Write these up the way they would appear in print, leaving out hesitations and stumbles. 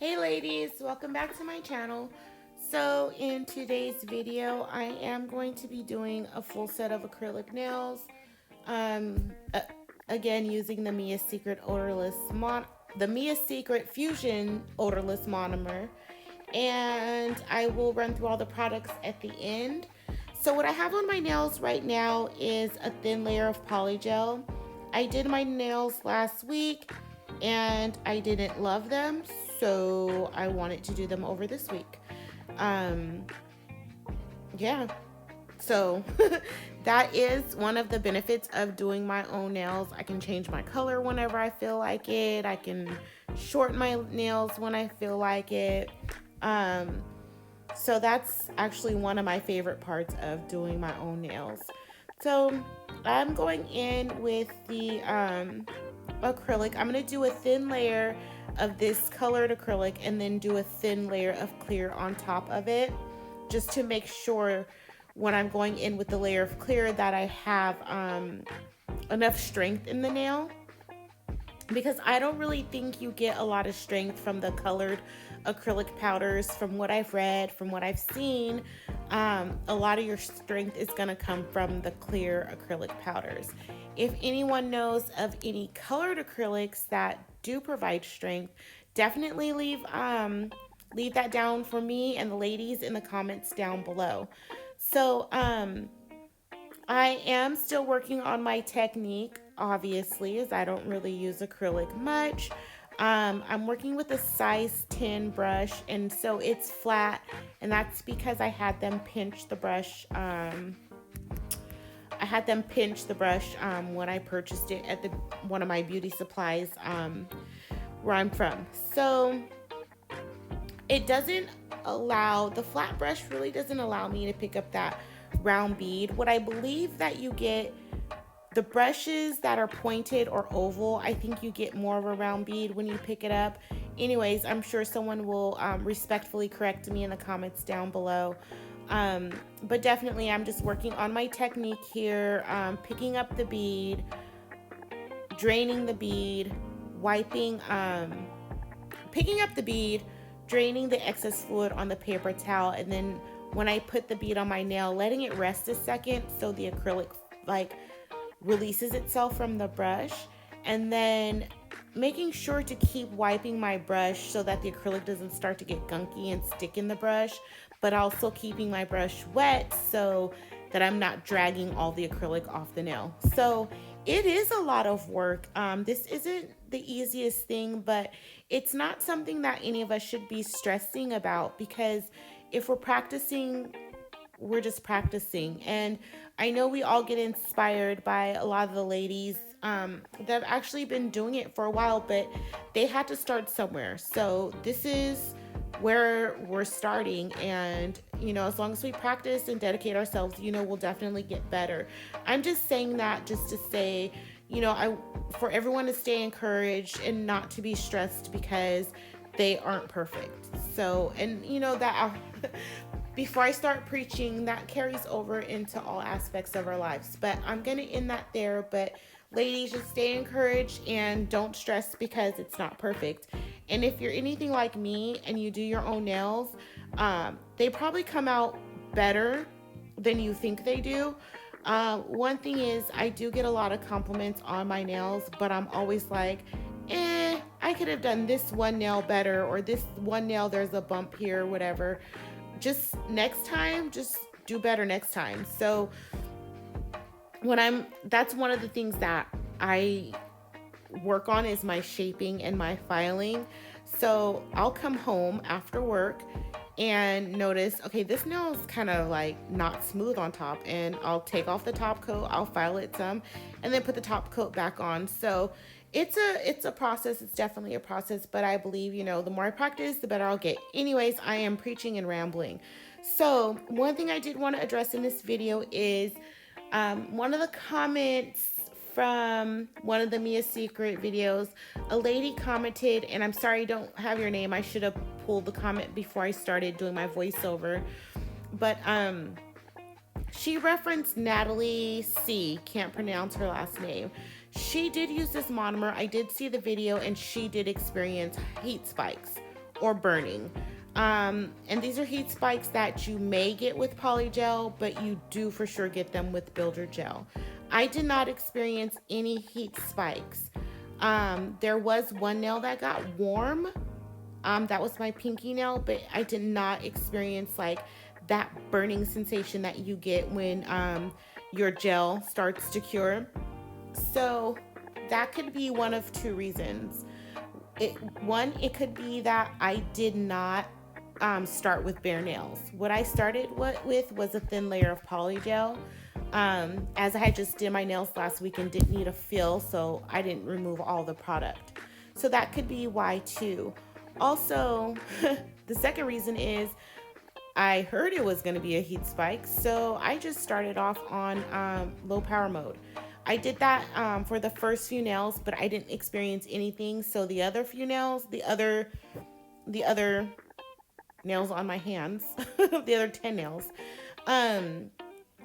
Hey ladies, welcome back to my channel. So in today's video, I am going to be doing a full set of acrylic nails. Um, uh, Again, using the Mia Secret Fusion Odorless Monomer. And I will run through all the products at the end. So what I have on my nails right now is a thin layer of polygel. I did my nails last week and I didn't love them, so I wanted to do them over this week. Um, yeah, so that is one of the benefits of doing my own nails. I can change my color whenever I feel like it. I can shorten my nails when I feel like it. Um, so that's actually one of my favorite parts of doing my own nails. So I'm going in with the acrylic. I'm going to do a thin layer of this colored acrylic and then do a thin layer of clear on top of it, just to make sure when I'm going in with the layer of clear that I have enough strength in the nail, because I don't really think you get a lot of strength from the colored acrylic powders. From what I've read, from what I've seen, a lot of your strength is going to come from the clear acrylic powders. If anyone knows of any colored acrylics that do provide strength, definitely leave that down for me and the ladies in the comments down below. So I am still working on my technique, obviously, as I don't really use acrylic much. I'm working with a size 10 brush, and so it's flat, and that's because I had them pinch the brush. When I purchased it at one of my beauty supplies where I'm from. So it doesn't the flat brush really doesn't allow me to pick up that round bead. What I believe that you get, the brushes that are pointed or oval, I think you get more of a round bead when you pick it up. Anyways, I'm sure someone will respectfully correct me in the comments down below. But definitely I'm just working on my technique here, picking up the bead, draining the bead, wiping, picking up the bead, draining the excess fluid on the paper towel, and then when I put the bead on my nail, letting it rest a second so the acrylic releases itself from the brush, and then making sure to keep wiping my brush so that the acrylic doesn't start to get gunky and stick in the brush, but also keeping my brush wet so that I'm not dragging all the acrylic off the nail. So it is a lot of work. This isn't the easiest thing, but it's not something that any of us should be stressing about, because if we're practicing, we're just practicing. And I know we all get inspired by a lot of the ladies that have actually been doing it for a while, but they had to start somewhere. So this is where we're starting, and as long as we practice and dedicate ourselves, we'll definitely get better. I'm just saying that just to say, for everyone to stay encouraged and not to be stressed because they aren't perfect. So, and that before I start preaching, that carries over into all aspects of our lives. But I'm going to end that there. But ladies, just stay encouraged and don't stress because it's not perfect. And if you're anything like me and you do your own nails, they probably come out better than you think they do. One thing is, I do get a lot of compliments on my nails, but I'm always like, I could have done this one nail better, or this one nail, there's a bump here, whatever. Just next time, just do better next time. So that's one of the things that I work on, is my shaping and my filing. So I'll come home after work and notice, okay, this nail is kind of not smooth on top, and I'll take off the top coat, I'll file it some, and then put the top coat back on. So it's a process. It's definitely a process, but I believe, the more I practice, the better I'll get. Anyways, I am preaching and rambling. So one thing I did want to address in this video is one of the comments from one of the Mia Secret videos. A lady commented, and I'm sorry I don't have your name. I should have pulled the comment before I started doing my voiceover. But she referenced Natalie C. Can't pronounce her last name. She did use this monomer. I did see the video, and she did experience heat spikes or burning. And these are heat spikes that you may get with polygel, but you do for sure get them with builder gel. I did not experience any heat spikes. There was one nail that got warm. That was my pinky nail, but I did not experience like that burning sensation that you get when your gel starts to cure. So that could be one of two reasons. One, it could be that I did not start with bare nails. What I started with was a thin layer of polygel. As I had just did my nails last week and didn't need a fill, so I didn't remove all the product. So that could be why too. Also, the second reason is I heard it was going to be a heat spike, so I just started off on low power mode. I did that for the first few nails, but I didn't experience anything. So the other few nails, the other nails on my hands, the other 10 nails,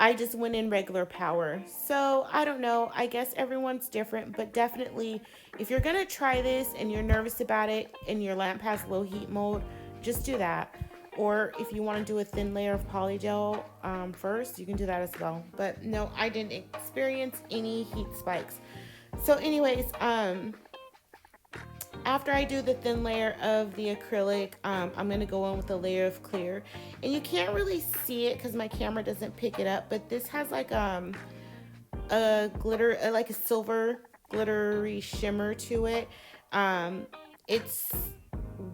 I just went in regular power. So I don't know. I guess everyone's different, but definitely if you're going to try this and you're nervous about it and your lamp has low heat mode, just do that. Or if you want to do a thin layer of polygel first, you can do that as well. But no, I didn't experience any heat spikes. So anyways, after I do the thin layer of the acrylic, I'm going to go in with a layer of clear. And you can't really see it because my camera doesn't pick it up, but this has like a glitter, like a silver glittery shimmer to it. It's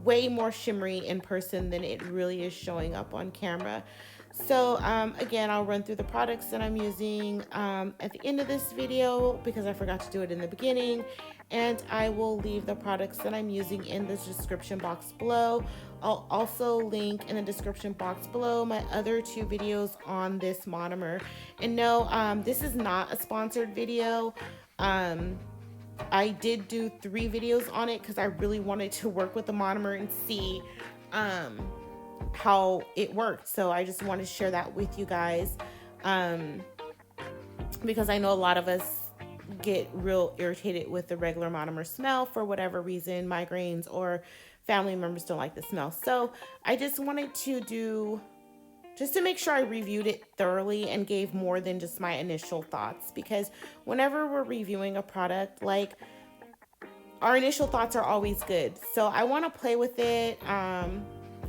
way more shimmery in person than it really is showing up on camera. So again, I'll run through the products that I'm using at the end of this video because I forgot to do it in the beginning, and I will leave the products that I'm using in the description box below. I'll also link in the description box below my other two videos on this monomer. And no, this is not a sponsored video. I did do 3 videos on it because I really wanted to work with the monomer and see how it worked. So I just wanted to share that with you guys because I know a lot of us get real irritated with the regular monomer smell for whatever reason, migraines or family members don't like the smell. So I just wanted to do just to make sure I reviewed it thoroughly and gave more than just my initial thoughts, because whenever we're reviewing a product, like, our initial thoughts are always good. So I want to play with it. I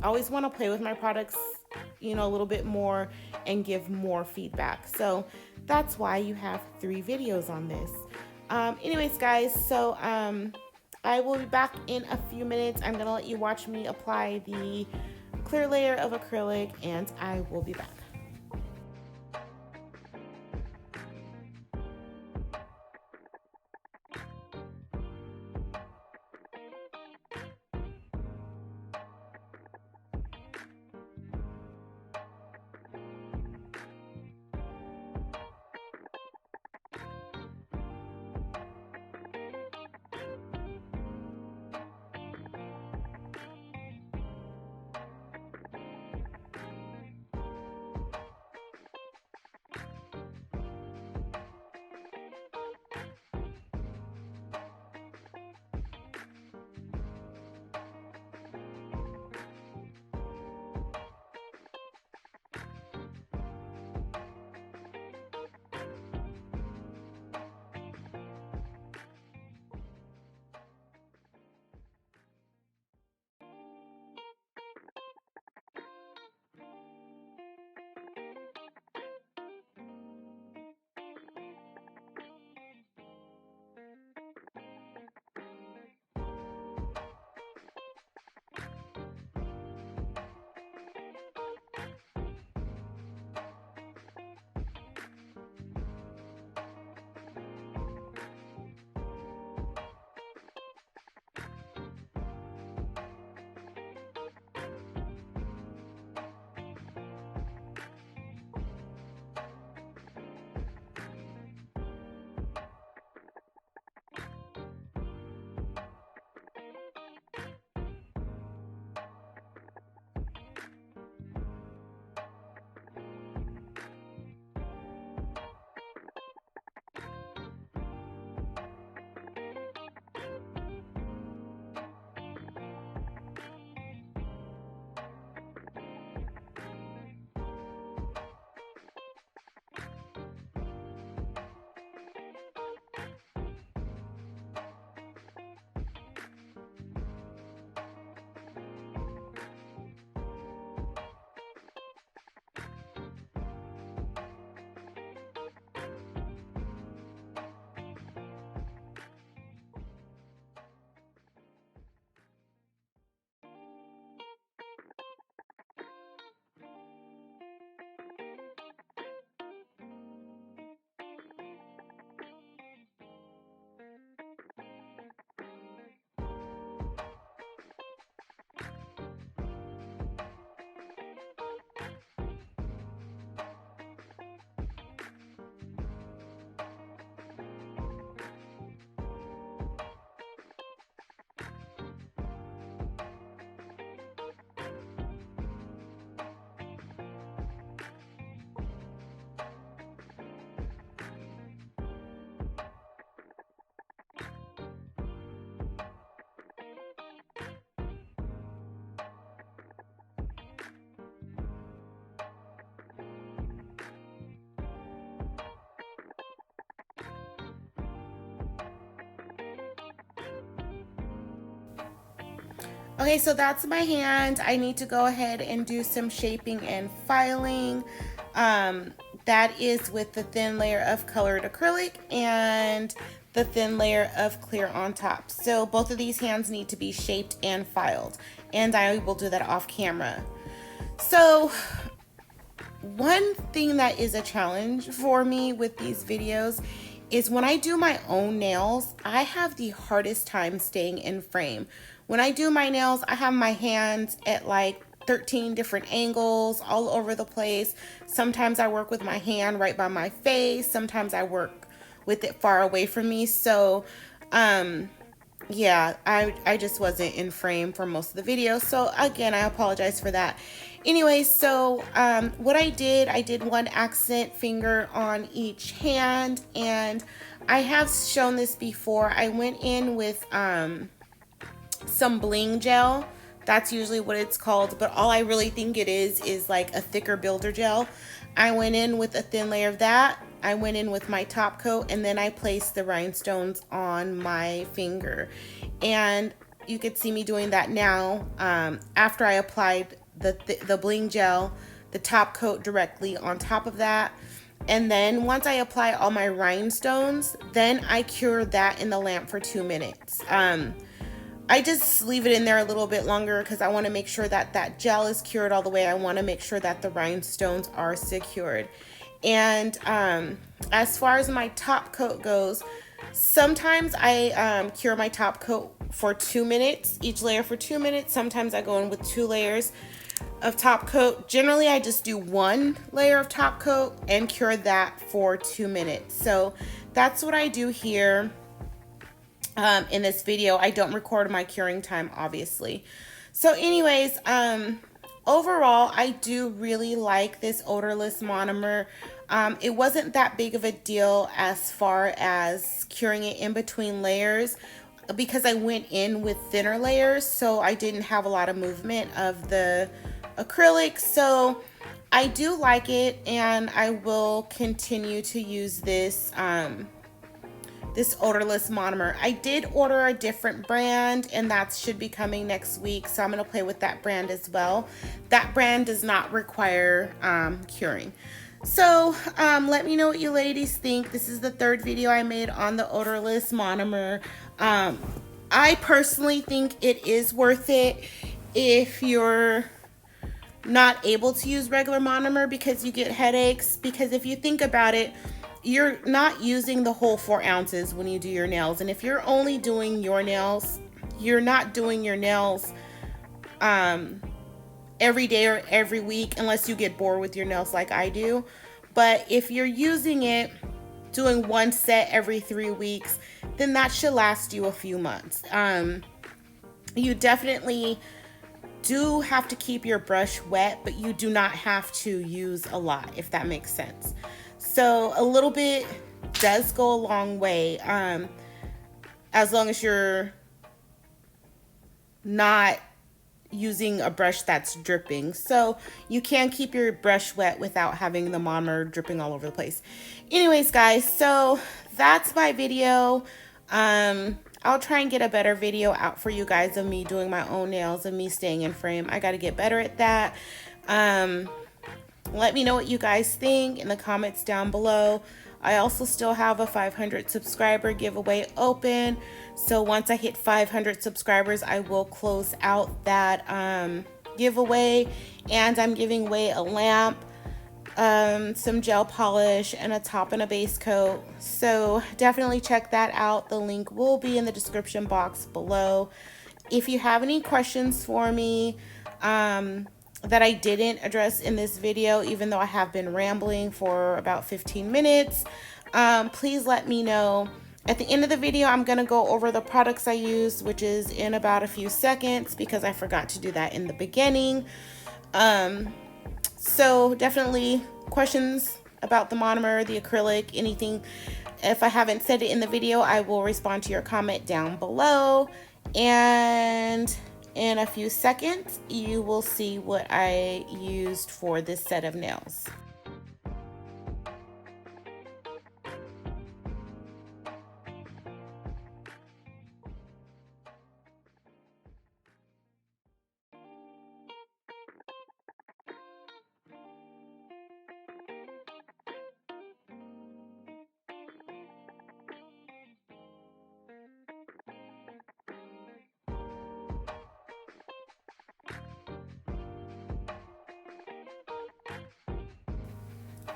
always want to play with my products, you know, a little bit more and give more feedback. So that's why you have 3 videos on this. Anyways, guys, so I will be back in a few minutes. I'm going to let you watch me apply the clear layer of acrylic, and I will be back. Okay, so that's my hand. I need to go ahead and do some shaping and filing. Um, that is with the thin layer of colored acrylic and the thin layer of clear on top. So both of these hands need to be shaped and filed, and I will do that off camera. So one thing that is a challenge for me with these videos is when I do my own nails, I have the hardest time staying in frame. When I do my nails, I have my hands at like 13 different angles all over the place. Sometimes I work with my hand right by my face. Sometimes I work with it far away from me. So, yeah, I just wasn't in frame for most of the video. So again, I apologize for that. Anyway, so what I did one accent finger on each hand, and I have shown this before. I went in with some bling gel. That's usually what it's called, but all I really think it is like a thicker builder gel. I went in with a thin layer of that. I went in with my top coat, and then I placed the rhinestones on my finger. And you could see me doing that now after I applied the bling gel, the top coat directly on top of that. And then once I apply all my rhinestones, then I cure that in the lamp for 2 minutes. I just leave it in there a little bit longer because I want to make sure that that gel is cured all the way. I want to make sure that the rhinestones are secured. And as far as my top coat goes, sometimes I cure my top coat for 2 minutes, each layer for 2 minutes. Sometimes I go in with 2 layers of top coat. Generally, I just do one layer of top coat and cure that for 2 minutes. So that's what I do here. In this video, I don't record my curing time, obviously. So anyways, overall, I do really like this odorless monomer. It wasn't that big of a deal as far as curing it in between layers because I went in with thinner layers, so I didn't have a lot of movement of the acrylic. So I do like it, and I will continue to use this this odorless monomer. I did order a different brand, and that should be coming next week, so I'm going to play with that brand as well. That brand does not require curing. So let me know what you ladies think. This is the third video I made on the odorless monomer. I personally think it is worth it if you're not able to use regular monomer because you get headaches. Because if you think about it, you're not using the whole 4 ounces when you do your nails. And if you're only doing your nails, you're not doing your nails every day or every week unless you get bored with your nails like I do. But if you're using it, doing one set every 3 weeks, then that should last you a few months. You definitely do have to keep your brush wet, but you do not have to use a lot, if that makes sense. So a little bit does go a long way, as long as you're not using a brush that's dripping. So you can keep your brush wet without having the monomer dripping all over the place. Anyways, guys, so that's my video. I'll try and get a better video out for you guys of me doing my own nails and me staying in frame. I got to get better at that. Let me know what you guys think in the comments down below. I also still have a 500 subscriber giveaway open. So once I hit 500 subscribers, I will close out that giveaway. And I'm giving away a lamp, some gel polish, and a top and a base coat. So definitely check that out. The link will be in the description box below. If you have any questions for me, that I didn't address in this video, even though I have been rambling for about 15 minutes, please let me know. At the end of the video, I'm going to go over the products I used, which is in about a few seconds because I forgot to do that in the beginning. So definitely questions about the monomer, the acrylic, anything. If I haven't said it in the video, I will respond to your comment down below. And in a few seconds, you will see what I used for this set of nails.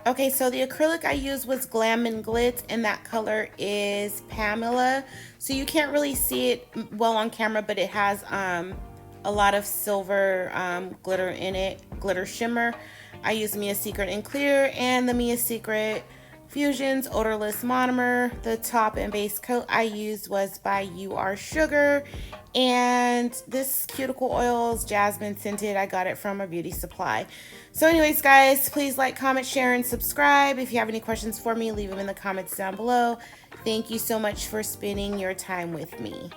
Okay, so the acrylic I used was Glam And Glits, and that color is Pamela. So you can't really see it well on camera, but it has a lot of silver glitter in it, glitter shimmer. I used Mia Secret in clear and the Mia Secret Fusions Odorless Monomer. The top and base coat I used was by You Are Sugar. And this cuticle oil is jasmine scented. I got it from a beauty supply. So anyways, guys, please like, comment, share, and subscribe. If you have any questions for me, leave them in the comments down below. Thank you so much for spending your time with me.